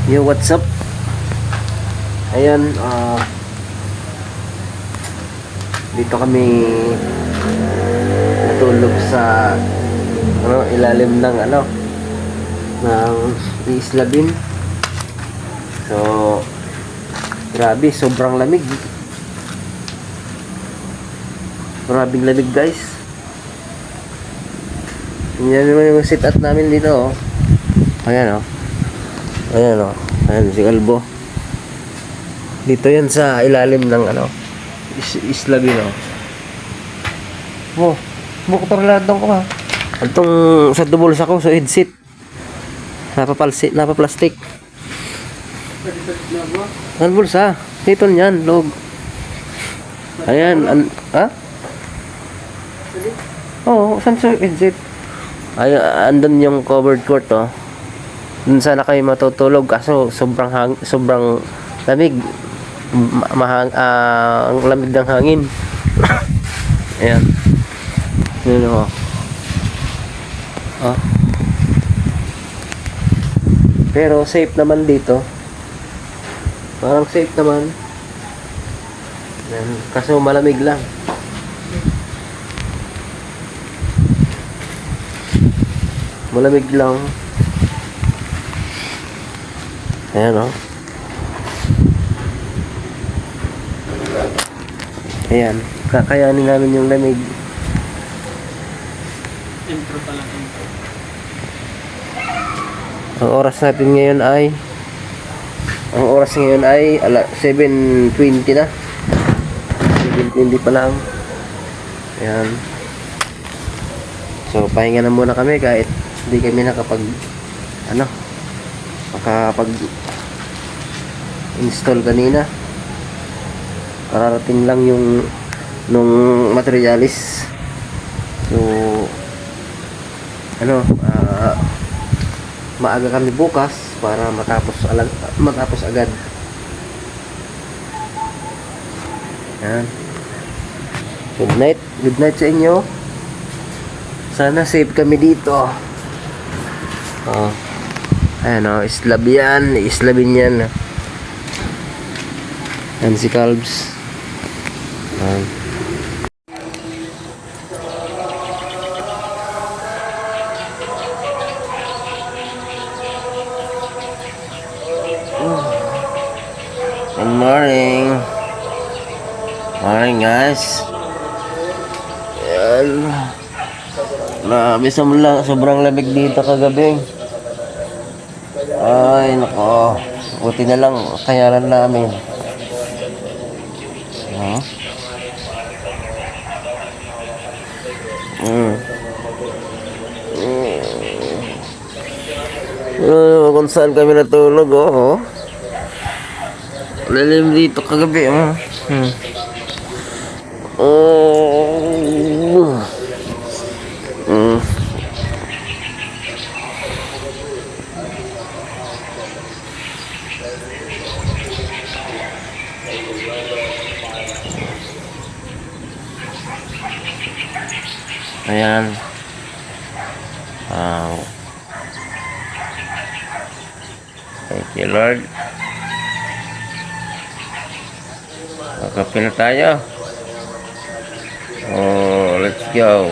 Yo, what's up? Ayan, dito kami natulog sa ilalim ng ng Isla Bin. So, grabe, sobrang lamig. Maraming lamig, guys. Yan naman yung sit up namin dito, oh. Ayan, oh. Ayan, oh. Ayan si Kalbo. Dito yan sa ilalim ng Isla Bin, oh. Oh, motor lahat ko ha. Itong sa dubol sa ko, so headset. Napaplastic. Ang bulsa. Dito niyan, log. Ayan, ha? Oo, saan sa headset? Ay, andun yung covered court, oh. Dun sana kayo matutulog kaso sobrang lamig. Ang lamig ng hangin. Ayan. Yun, oh. Oh. Pero safe naman dito. Parang safe naman. Ayan. Kaso malamig lang. Malamig lang. Ayan, oh. Ayan. Kakayanin namin yung lamig. Intro pa lang, intro. Ang oras natin ngayon ay 7:20 na. 7:20 pa lang. Ayan. So, pahinga na muna kami kahit hindi kami makapag-install kanina. Kararating lang nung materialis. So, maaga kami bukas para matapos agad. Yan. Good night sa inyo. Sana safe kami dito. Oh. Ayan, oh, Isla Bin yan. Yan si Calbs. Good morning. Morning, guys. Ayan. Grabe, sobrang lamig dito kagabi. Ay, nako. Buti na lang kayaran namin. Kung saan kami natulog, oh. Lalim dito kagabi, oh. Ayan. Thank you, Lord. Kape na tayo. Oh, let's go.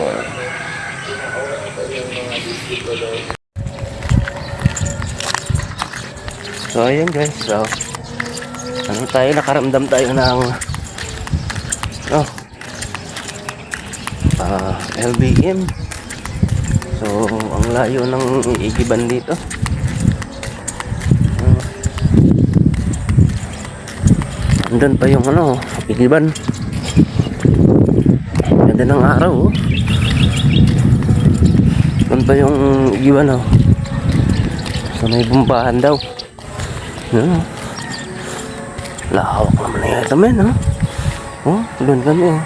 So, ayan, guys. So, nakaramdam tayo ng LBM. So, ang layo ng igiban dito. Andun pa yung igiban. Ganda ng araw, oh. Andun pa yung igiban, oh. So, may bumbahan daw. Lawak naman na yata, men, oh. Oh, doon kami, oh.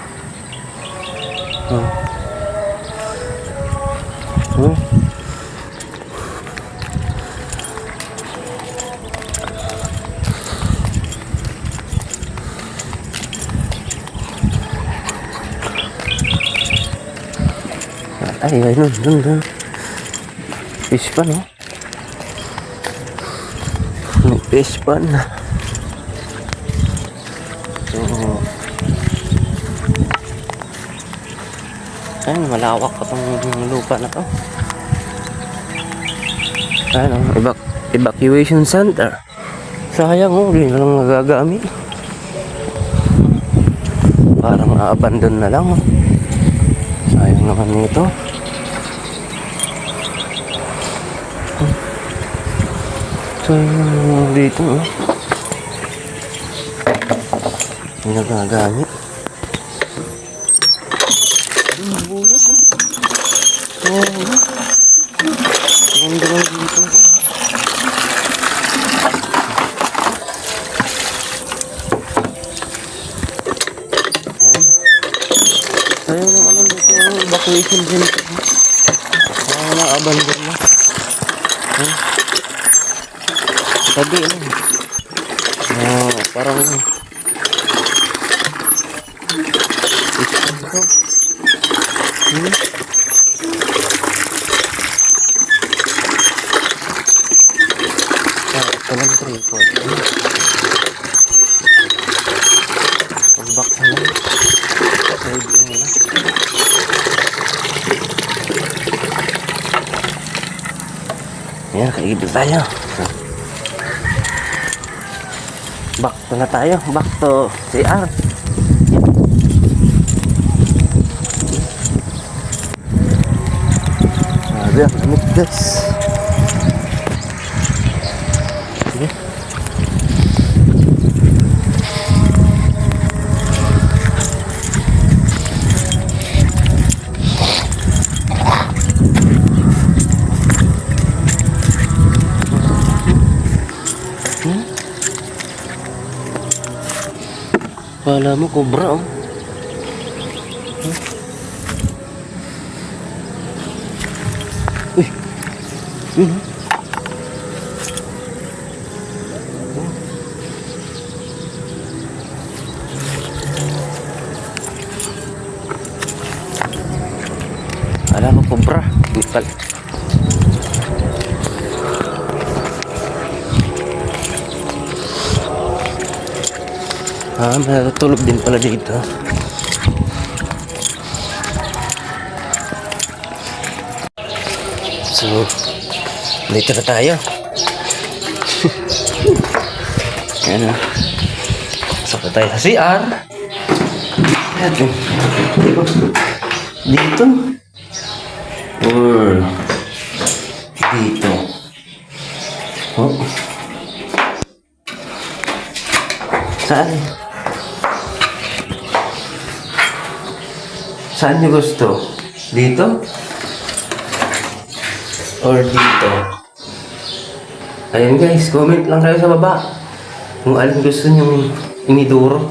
Ay, dun. Fish pa, no? fish pan. So, ayun, malawak pa tong lupa na to. Ayun, evacuation center. Sayang, hindi na lang nagagamit. Parang abandon na lang. Sayang naman nito. Sayang dito. Hindi nagagamit. Ang dalang dito. Sayang naman ano dito. Evacuation center. Sayang na abandon na. Sabi na. Parang ito. Ito lang tripod. Pagbak na lang. Side mo na. Ayan, kaigil tayo. Back to na tayo. Back to CR. Grabe, ang lamig guys. Sige. Kala mo kobra oh. Uy. Yun oh. Kala mo kobra. Bukal. May natutulog din pala dito. So, dito na tayo. Ayan na. Pasok na tayo sa CR. Ayan. Dito. Or dito. Oh. Saan? Saan niyo gusto? Dito? Or dito? Ayan guys, comment lang kayo sa baba kung alin gusto niyong iniduro.